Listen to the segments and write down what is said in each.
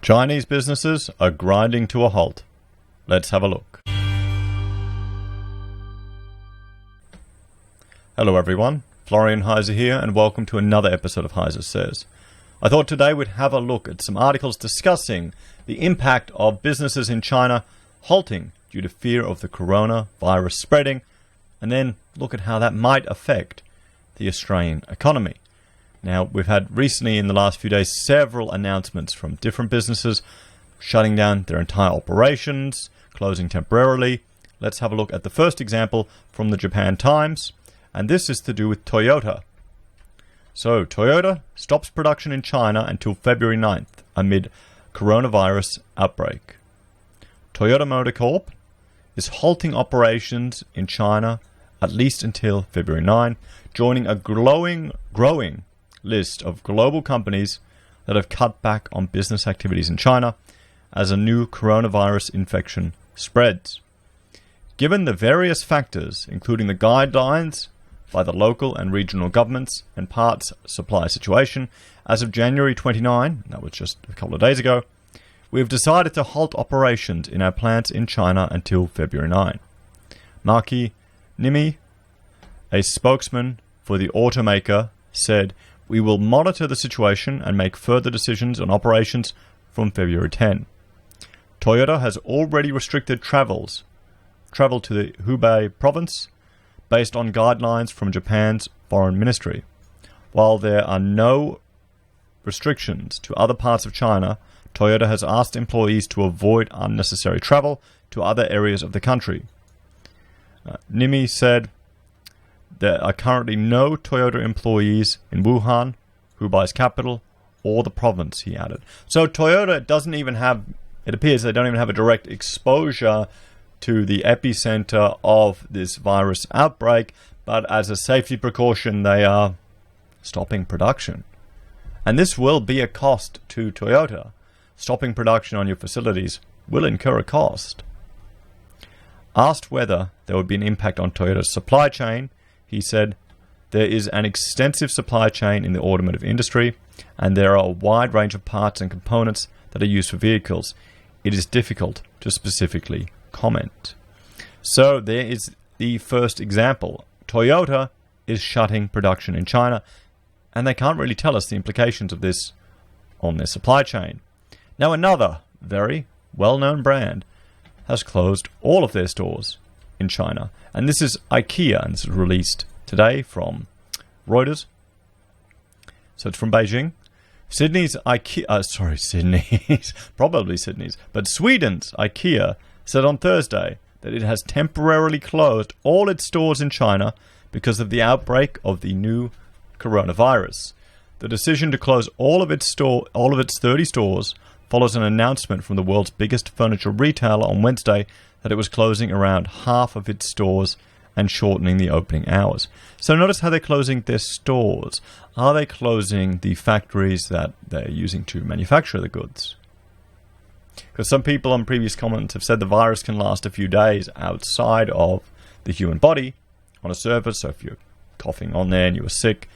Chinese businesses are grinding to a halt. Let's have a look. Hello everyone, Florian Heise here, and welcome to another episode of HeiseSays. I thought today we'd have a look at some articles discussing the impact of businesses in China halting due to fear of the coronavirus spreading, and then look at how that might affect the Australian economy. Now, we've had recently in the last few days several announcements from different businesses shutting down their entire operations, closing temporarily. Let's have a look at the first example from the Japan Times, and this is to do with Toyota. So, Toyota stops production in China until February 9th amid coronavirus outbreak. Toyota Motor Corp is halting operations in China at least until February 9, joining a growing list of global companies that have cut back on business activities in China as a new coronavirus infection spreads. Given the various factors, including the guidelines by the local and regional governments and parts supply situation, as of January 29, that was just a couple of days ago, we have decided to halt operations in our plants in China until February 9. Maki Nimi, a spokesman for the automaker, said, "We will monitor the situation and make further decisions on operations from February 10. Toyota has already restricted travel to the Hubei province based on guidelines from Japan's foreign ministry. While there are no restrictions to other parts of China, Toyota has asked employees to avoid unnecessary travel to other areas of the country." Nimi said, "There are currently no Toyota employees in Wuhan, Hubei's capital, or the province," he added. So Toyota doesn't even have, it appears they don't even have a direct exposure to the epicenter of this virus outbreak, but as a safety precaution, they are stopping production. And this will be a cost to Toyota. Stopping production on your facilities will incur a cost. Asked whether there would be an impact on Toyota's supply chain, he said, "There is an extensive supply chain in the automotive industry, and there are a wide range of parts and components that are used for vehicles. It is difficult to specifically comment." So there is the first example. Toyota is shutting production in China, and they can't really tell us the implications of this on their supply chain. Now, another very well-known brand has closed all of their stores in China. And this is IKEA, and this is released today from Reuters. So it's from Beijing. Sydney's, probably Sydney's, but Sweden's IKEA said on Thursday that it has temporarily closed all its stores in China because of the outbreak of the new coronavirus. The decision to close all of its 30 stores follows an announcement from the world's biggest furniture retailer on Wednesday that it was closing around half of its stores and shortening the opening hours. So notice how they're closing their stores. Are they closing the factories that they're using to manufacture the goods? Because some people on previous comments have said the virus can last a few days outside of the human body on a surface. So if you're coughing on there and you were sick,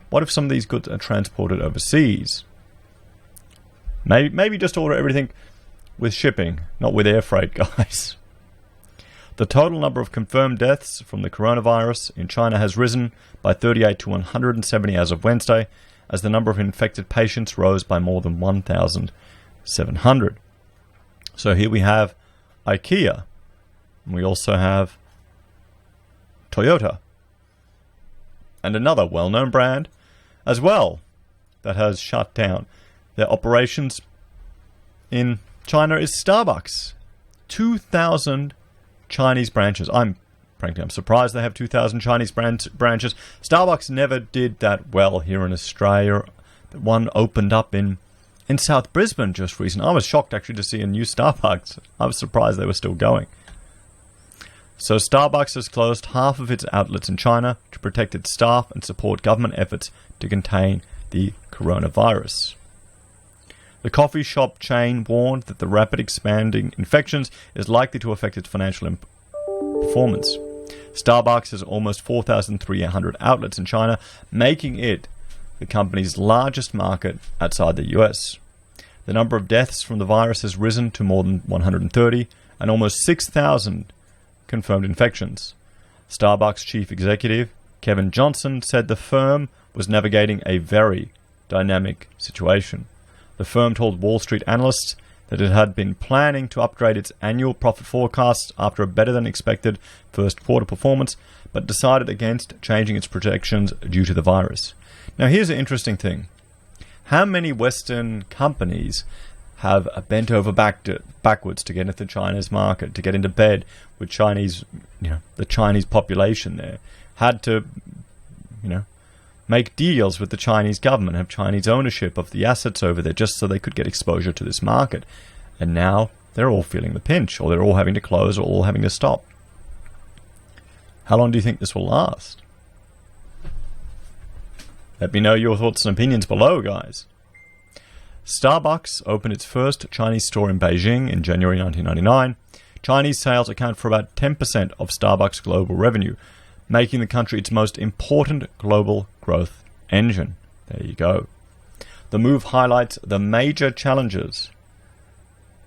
what if some of these goods are transported overseas? Maybe just order everything with shipping, not with air freight, guys. The total number of confirmed deaths from the coronavirus in China has risen by 38 to 170 as of Wednesday, as the number of infected patients rose by more than 1,700. So here we have IKEA, and we also have Toyota, and another well-known brand as well that has shut down their operations in China is Starbucks. 2,000 Chinese branches. I'm surprised they have 2,000 Chinese branches. Starbucks never did that well here in Australia. One opened up in South Brisbane just recently. I was shocked actually to see a new Starbucks. I was surprised they were still going. So Starbucks has closed half of its outlets in China to protect its staff and support government efforts to contain the coronavirus. The coffee shop chain warned that the rapid expanding infections is likely to affect its financial performance. Starbucks has almost 4,300 outlets in China, making it the company's largest market outside the US. The number of deaths from the virus has risen to more than 130 and almost 6,000 confirmed infections. Starbucks chief executive Kevin Johnson said the firm was navigating a very dynamic situation. The firm told Wall Street analysts that it had been planning to upgrade its annual profit forecasts after a better-than-expected first quarter performance, but decided against changing its projections due to the virus. Now, here's an interesting thing. How many Western companies have bent over backwards to get into China's market, to get into bed with Chinese, the Chinese population there, had to, make deals with the Chinese government, have Chinese ownership of the assets over there just so they could get exposure to this market. And now they're all feeling the pinch, or they're all having to close, or all having to stop. How long do you think this will last? Let me know your thoughts and opinions below, guys. Starbucks opened its first Chinese store in Beijing in January 1999. Chinese sales account for about 10% of Starbucks' global revenue, making the country its most important global growth engine. There you go. The move highlights the major challenges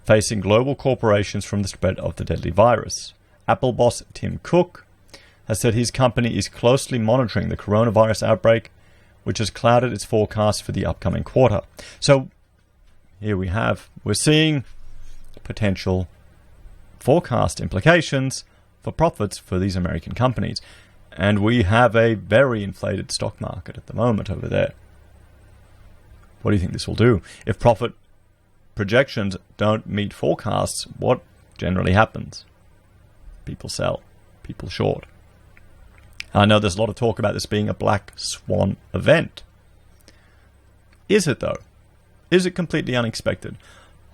facing global corporations from the spread of the deadly virus. Apple boss Tim Cook has said his company is closely monitoring the coronavirus outbreak, which has clouded its forecast for the upcoming quarter. So here we're seeing potential forecast implications for profits for these American companies. And we have a very inflated stock market at the moment over there. What do you think this will do? If profit projections don't meet forecasts, what generally happens? People sell. People short. I know there's a lot of talk about this being a black swan event. Is it, though? Is it completely unexpected?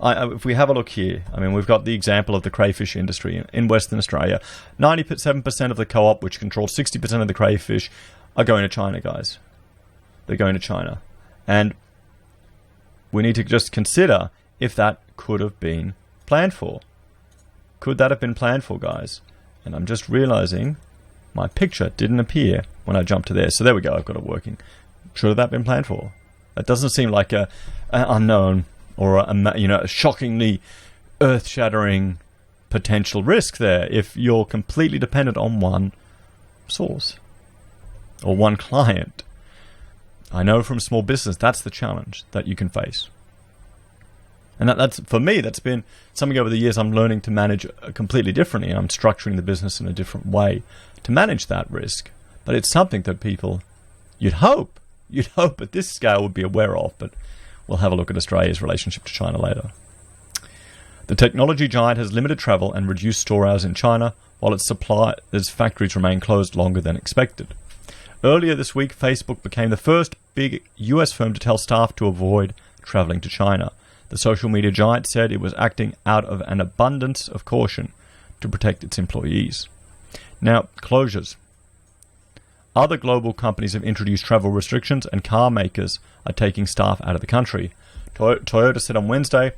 If we have a look here, we've got the example of the crayfish industry in Western Australia. 97% of the co-op, which controls 60% of the crayfish, are going to China, guys. They're going to China. And we need to just consider if that could have been planned for. Could that have been planned for, guys? And I'm just realizing my picture didn't appear when I jumped to there. So there we go, I've got it working. Should have that been planned for? That doesn't seem like an unknown or a shockingly earth-shattering potential risk there if you're completely dependent on one source or one client. I know from small business that's the challenge that you can face. And that's for me, that's been something over the years I'm learning to manage completely differently. I'm structuring the business in a different way to manage that risk. But it's something that people, you'd hope at this scale would be aware of, but we'll have a look at Australia's relationship to China later. The technology giant has limited travel and reduced store hours in China, while its factories remain closed longer than expected. Earlier this week, Facebook became the first big US firm to tell staff to avoid traveling to China. The social media giant said it was acting out of an abundance of caution to protect its employees. Now, closures. Other global companies have introduced travel restrictions, and car makers are taking staff out of the country. Toyota said on Wednesday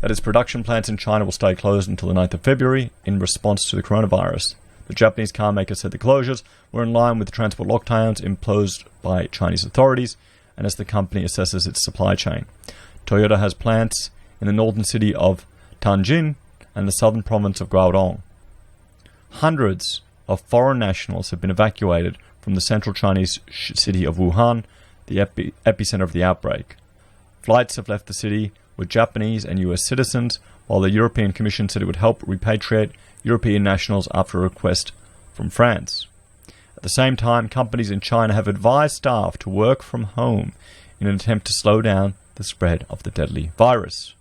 that its production plants in China will stay closed until the 9th of February in response to the coronavirus. The Japanese car maker said the closures were in line with the transport lockdowns imposed by Chinese authorities, and as the company assesses its supply chain. Toyota has plants in the northern city of Tianjin and the southern province of Guangdong. Hundreds of foreign nationals have been evacuated from the central Chinese city of Wuhan, the epicenter of the outbreak. Flights have left the city with Japanese and US citizens, while the European Commission said it would help repatriate European nationals after a request from France. At the same time, companies in China have advised staff to work from home in an attempt to slow down the spread of the deadly virus.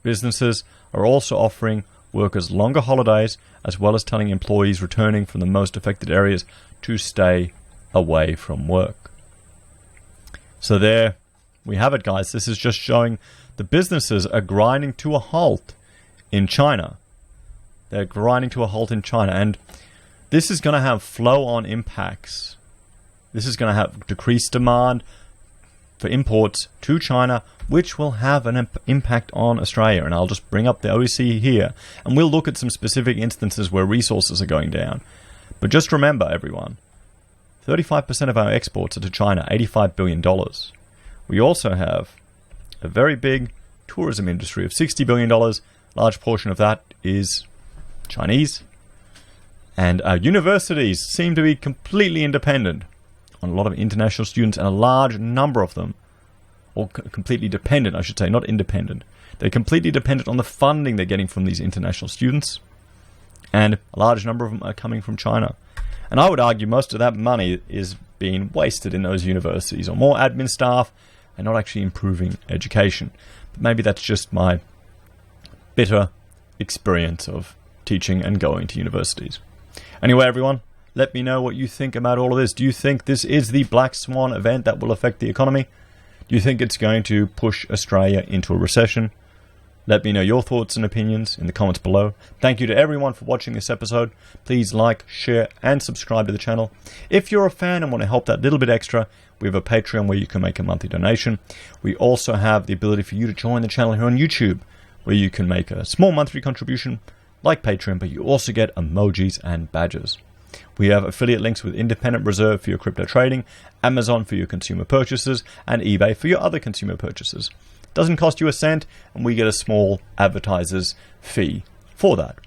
Businesses are also offering workers longer holidays, as well as telling employees returning from the most affected areas to stay away from work. So there we have it, guys. This is just showing the businesses are grinding to a halt in China. They're grinding to a halt in China, and this is going to have flow-on impacts. This is going to have decreased demand for imports to China, which will have an impact on Australia. And I'll just bring up the OEC here, and we'll look at some specific instances where resources are going down. But just remember, everyone, 35% of our exports are to China, $85 billion. We also have a very big tourism industry of $60 billion. Large portion of that is Chinese. And universities seem to be completely independent on a lot of international students, and a large number of them, or completely dependent, I should say, not independent. They're completely dependent on the funding they're getting from these international students, and a large number of them are coming from China. And I would argue most of that money is being wasted in those universities, or more admin staff, and not actually improving education. But maybe that's just my bitter experience of teaching and going to universities. Anyway, everyone, let me know what you think about all of this. Do you think this is the black swan event that will affect the economy? Do you think it's going to push Australia into a recession? Let me know your thoughts and opinions in the comments below. Thank you to everyone for watching this episode. Please like, share, and subscribe to the channel. If you're a fan and want to help that little bit extra, we have a Patreon where you can make a monthly donation. We also have the ability for you to join the channel here on YouTube, where you can make a small monthly contribution like Patreon, but you also get emojis and badges. We have affiliate links with Independent Reserve for your crypto trading, Amazon for your consumer purchases, and eBay for your other consumer purchases. It doesn't cost you a cent, and we get a small advertiser's fee for that.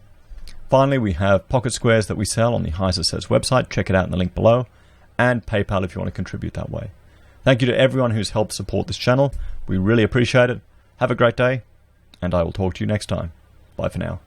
Finally, we have pocket squares that we sell on the HeiseSays website. Check it out in the link below, and PayPal if you want to contribute that way. Thank you to everyone who's helped support this channel. We really appreciate it. Have a great day, and I will talk to you next time. Bye for now.